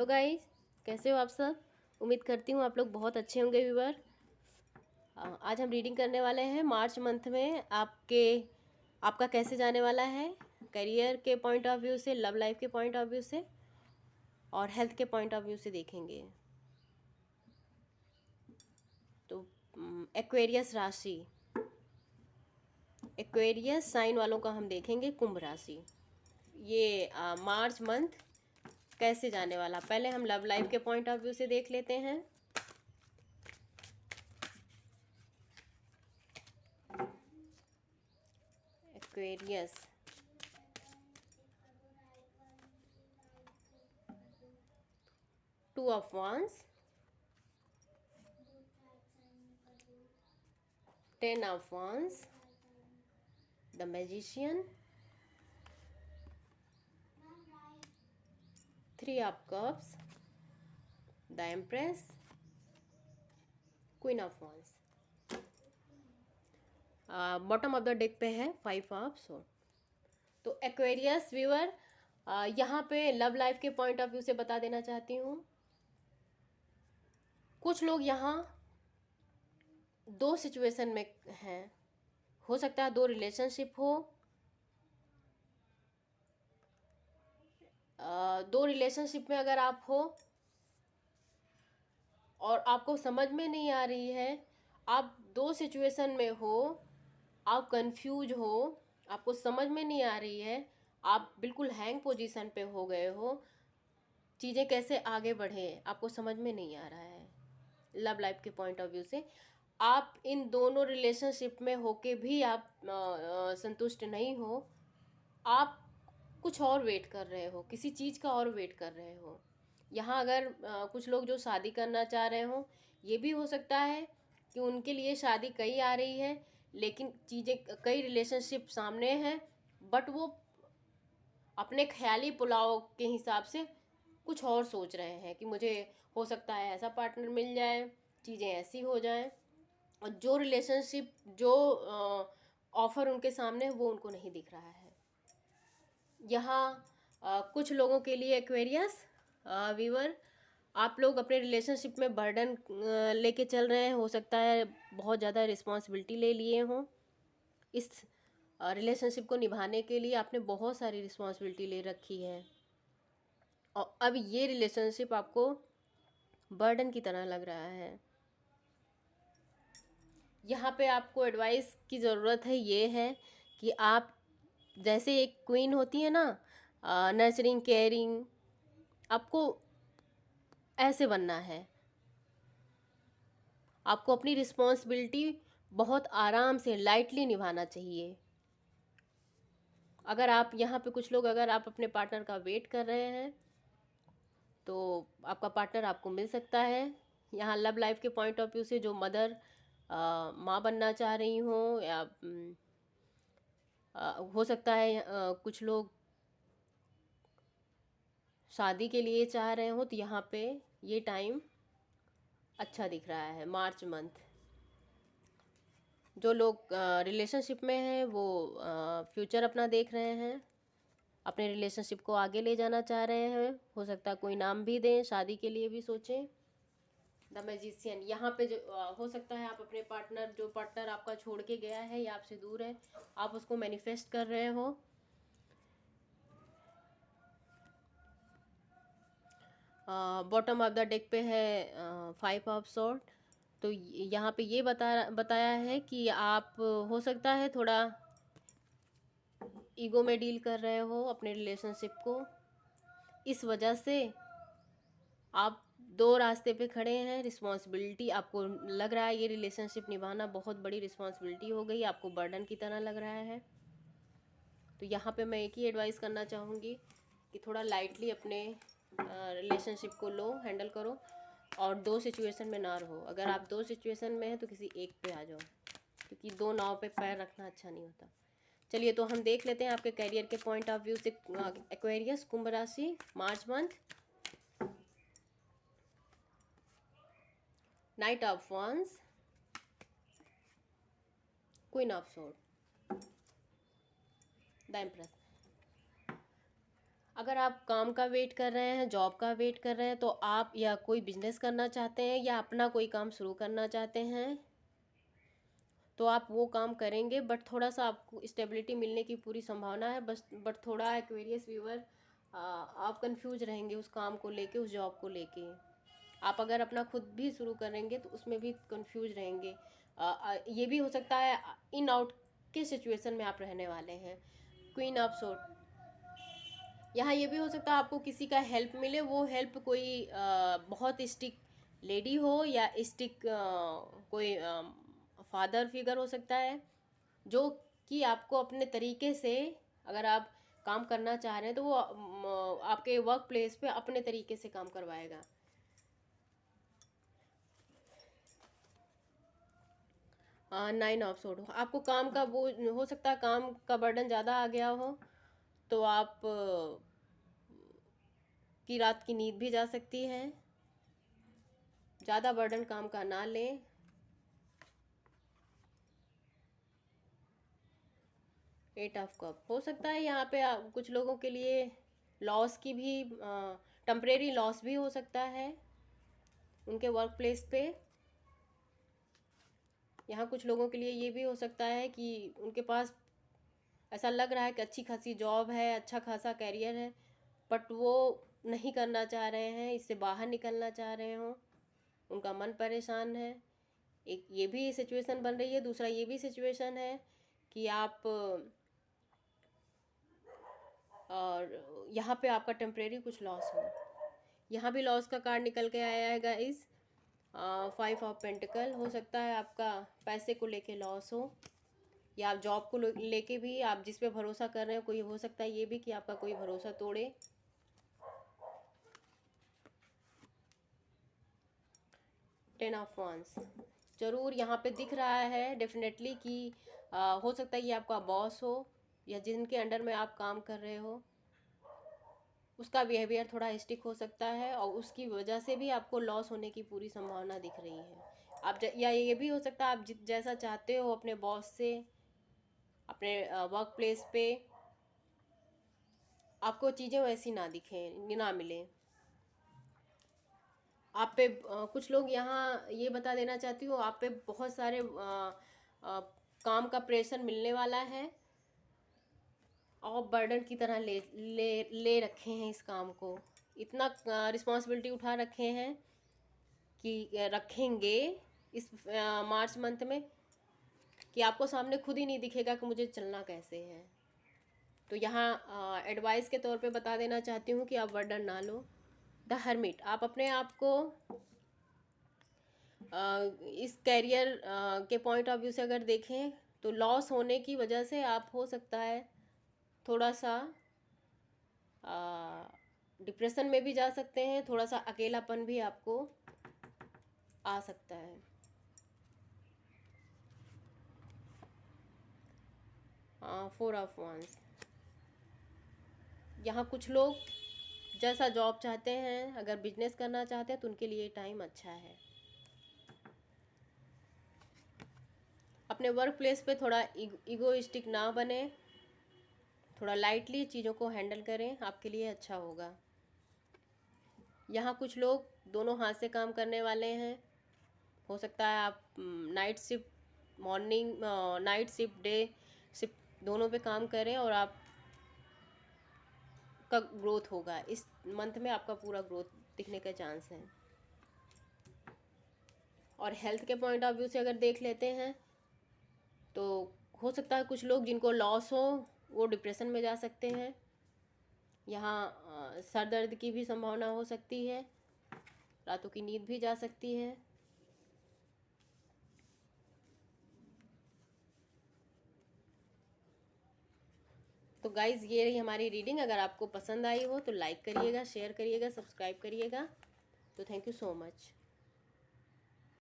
Hello guys, कैसे हो आप सब। उम्मीद करती हूँ आप लोग बहुत अच्छे होंगे व्यूअर। आज हम रीडिंग करने वाले हैं मार्च मंथ में आपका कैसे जाने वाला है, करियर के पॉइंट ऑफ व्यू से, लव लाइफ के पॉइंट ऑफ व्यू से और हेल्थ के पॉइंट ऑफ व्यू से देखेंगे। तो एक्वेरियस राशि, एक्वेरियस साइन वालों का हम देखेंगे कुंभ राशि। ये मार्च मंथ कैसे जाने वाला, पहले हम लव लाइफ के पॉइंट ऑफ व्यू से देख लेते हैं। Aquarius, two of wands, 10 of wands, the magician, 3 of cups, the empress, queen of wands। Bottom of the deck पे है 5 ऑफ सोर्ड। तो एक्वेरियस व्यूअर, यहाँ पे लव लाइफ के पॉइंट ऑफ व्यू से बता देना चाहती हूँ, कुछ लोग यहाँ दो सिचुएशन में हैं। हो सकता है दो रिलेशनशिप हो, दो रिलेशनशिप में अगर आप हो और आपको समझ में नहीं आ रही है, आप दो सिचुएशन में हो, आप कंफ्यूज हो, आपको समझ में नहीं आ रही है, आप बिल्कुल हैंग पोजीशन पे हो गए हो, चीज़ें कैसे आगे बढ़े आपको समझ में नहीं आ रहा है। लव लाइफ के पॉइंट ऑफ व्यू से आप इन दोनों रिलेशनशिप में होके भी आप संतुष्ट नहीं हो, आप कुछ और वेट कर रहे हो, किसी चीज़ का और वेट कर रहे हो। यहाँ अगर कुछ लोग जो शादी करना चाह रहे हो, ये भी हो सकता है कि उनके लिए शादी कई आ रही है, लेकिन चीज़ें कई रिलेशनशिप सामने हैं, बट वो अपने ख्याली पुलाव के हिसाब से कुछ और सोच रहे हैं कि मुझे हो सकता है ऐसा पार्टनर मिल जाए, चीज़ें ऐसी हो जाएं, और जो रिलेशनशिप जो ऑफ़र उनके सामने है वो उनको नहीं दिख रहा है। यहाँ कुछ लोगों के लिए एक्वेरियस वीवर, आप लोग अपने रिलेशनशिप में बर्डन लेके चल रहे हैं, हो सकता है बहुत ज़्यादा रिस्पॉन्सिबिलिटी ले लिए हों। इस रिलेशनशिप को निभाने के लिए आपने बहुत सारी रिस्पॉन्सिबिलिटी ले रखी है और अब ये रिलेशनशिप आपको बर्डन की तरह लग रहा है। यहाँ पे आपको एडवाइस की ज़रूरत है, ये है कि आप जैसे एक क्वीन होती है ना, नर्चरिंग केयरिंग, आपको ऐसे बनना है। आपको अपनी रिस्पॉन्सिबिलिटी बहुत आराम से लाइटली निभाना चाहिए। अगर आप यहाँ पे कुछ लोग, अगर आप अपने पार्टनर का वेट कर रहे हैं तो आपका पार्टनर आपको मिल सकता है। यहाँ लव लाइफ के पॉइंट ऑफ व्यू से जो मदर माँ बनना चाह रही हों, या हो सकता है कुछ लोग शादी के लिए चाह रहे हो, तो यहाँ पे ये टाइम अच्छा दिख रहा है मार्च मंथ। जो लोग रिलेशनशिप में हैं वो फ्यूचर अपना देख रहे हैं, अपने रिलेशनशिप को आगे ले जाना चाह रहे हैं, हो सकता है कोई नाम भी दें, शादी के लिए भी सोचें। द मैजिशियन, यहाँ पे जो हो सकता है आप अपने पार्टनर, जो पार्टनर आपका छोड़ के गया है या आपसे दूर है, आप उसको मैनिफेस्ट कर रहे हो। बॉटम ऑफ द डेक पे है 5 ऑफ सॉर्ड। तो यहाँ पे ये बताया है कि आप हो सकता है थोड़ा ईगो में डील कर रहे हो अपने रिलेशनशिप को, इस वजह से आप दो रास्ते पे खड़े हैं। रिस्पॉन्सिबिलिटी, आपको लग रहा है ये रिलेशनशिप निभाना बहुत बड़ी रिस्पॉन्सिबिलिटी हो गई, आपको बर्डन की तरह लग रहा है। तो यहाँ पे मैं एक ही एडवाइस करना चाहूँगी कि थोड़ा लाइटली अपने रिलेशनशिप को लो, हैंडल करो और दो सिचुएशन में ना रहो। अगर आप दो सिचुएशन में हैं तो किसी एक पे आ जाओ, क्योंकि दो नाव पे पैर रखना अच्छा नहीं होता। चलिए, तो हम देख लेते हैं आपके करियर के पॉइंट ऑफ व्यू से एक्वेरियस कुंभ राशि March month. Night of wands, queen of sword, the empress. अगर आप काम का वेट कर रहे हैं, जॉब का वेट कर रहे हैं, तो आप या कोई बिजनेस करना चाहते हैं या अपना कोई काम शुरू करना चाहते हैं, तो आप वो काम करेंगे, बट थोड़ा सा आपको स्टेबिलिटी मिलने की पूरी संभावना है। बस बट थोड़ा एक्वेरियस व्यूअर, आप कंफ्यूज रहेंगे उस काम को लेके, उस जॉब को लेके। आप अगर अपना खुद भी शुरू करेंगे तो उसमें भी कंफ्यूज रहेंगे। ये भी हो सकता है इन आउट के सिचुएशन में आप रहने वाले हैं। क्वीन ऑफ सोर्ड, यहाँ ये भी हो सकता है आपको किसी का हेल्प मिले। वो हेल्प कोई बहुत स्टिक लेडी हो या स्टिक कोई फादर फिगर हो सकता है, जो कि आपको अपने तरीके से, अगर आप काम करना चाह रहे हैं तो वो आपके वर्क प्लेस पे अपने तरीके से काम करवाएगा। नाइन ऑफ सोर्ड, आपको काम का वो हो सकता है, काम का बर्डन ज़्यादा आ गया हो, तो आप की रात की नींद भी जा सकती है। ज़्यादा बर्डन काम का ना लें। एट ऑफ कप, हो सकता है यहाँ पे कुछ लोगों के लिए लॉस की भी, टेम्परेरी लॉस भी हो सकता है उनके वर्क प्लेस पे। यहाँ कुछ लोगों के लिए ये भी हो सकता है कि उनके पास ऐसा लग रहा है कि अच्छी खासी जॉब है, अच्छा खासा कैरियर है, बट वो नहीं करना चाह रहे हैं, इससे बाहर निकलना चाह रहे हो, उनका मन परेशान है। एक ये भी सिचुएशन बन रही है। दूसरा ये भी सिचुएशन है कि आप, और यहाँ पे आपका टेम्परेरी कुछ लॉस हो। यहाँ भी लॉस का कार्ड निकल के आया है गाइस। 5 ऑफ पेंटिकल, हो सकता है आपका पैसे को लेके लॉस हो, या आप जॉब को लेके भी, आप जिस पे भरोसा कर रहे हैं कोई, हो सकता है ये भी कि आपका कोई भरोसा तोड़े। 10 ऑफ wands, ज़रूर यहाँ पे दिख रहा है डेफिनेटली कि हो सकता है ये आपका बॉस हो या जिनके अंडर में आप काम कर रहे हो, उसका बिहेवियर थोड़ा स्टिक हो सकता है और उसकी वजह से भी आपको लॉस होने की पूरी संभावना दिख रही है। आप या ये भी हो सकता है आप जैसा चाहते हो अपने बॉस से, अपने वर्क प्लेस पे, आपको चीज़ें वैसी ना दिखें, ना मिलें आप पे। कुछ लोग, यहाँ ये बता देना चाहती हूँ, आप पे बहुत सारे काम का प्रेशर मिलने वाला है और बर्डन की तरह ले ले ले रखे हैं इस काम को, इतना रिस्पॉन्सिबिलिटी उठा रखे हैं कि रखेंगे इस मार्च मंथ में कि आपको सामने खुद ही नहीं दिखेगा कि मुझे चलना कैसे है। तो यहाँ एडवाइस के तौर पे बता देना चाहती हूँ कि आप बर्डन ना लो। द हर्मिट, आप अपने आप को इस कैरियर के पॉइंट ऑफ व्यू से अगर देखें तो लॉस होने की वजह से आप, हो सकता है थोड़ा सा डिप्रेशन में भी जा सकते हैं, थोड़ा सा अकेलापन भी आपको आ सकता है। फोर ऑफ wands, यहाँ कुछ लोग जैसा जॉब चाहते हैं, अगर बिजनेस करना चाहते हैं तो उनके लिए टाइम अच्छा है। अपने वर्क प्लेस पे थोड़ा इगोइस्टिक ना बने, थोड़ा लाइटली चीज़ों को हैंडल करें, आपके लिए अच्छा होगा। यहाँ कुछ लोग दोनों हाथ से काम करने वाले हैं, हो सकता है आप night shift, morning night shift, day shift दोनों पे काम करें और आप का ग्रोथ होगा इस मंथ में, आपका पूरा ग्रोथ दिखने का चांस है। और हेल्थ के पॉइंट ऑफ व्यू से अगर देख लेते हैं तो हो सकता है कुछ लोग जिनको लॉस हो वो डिप्रेशन में जा सकते हैं। यहाँ सर दर्द की भी संभावना हो सकती है, रातों की नींद भी जा सकती है। तो गाइज़ ये रही हमारी रीडिंग। अगर आपको पसंद आई हो तो लाइक करिएगा, शेयर करिएगा, सब्सक्राइब करिएगा। तो थैंक यू सो मच।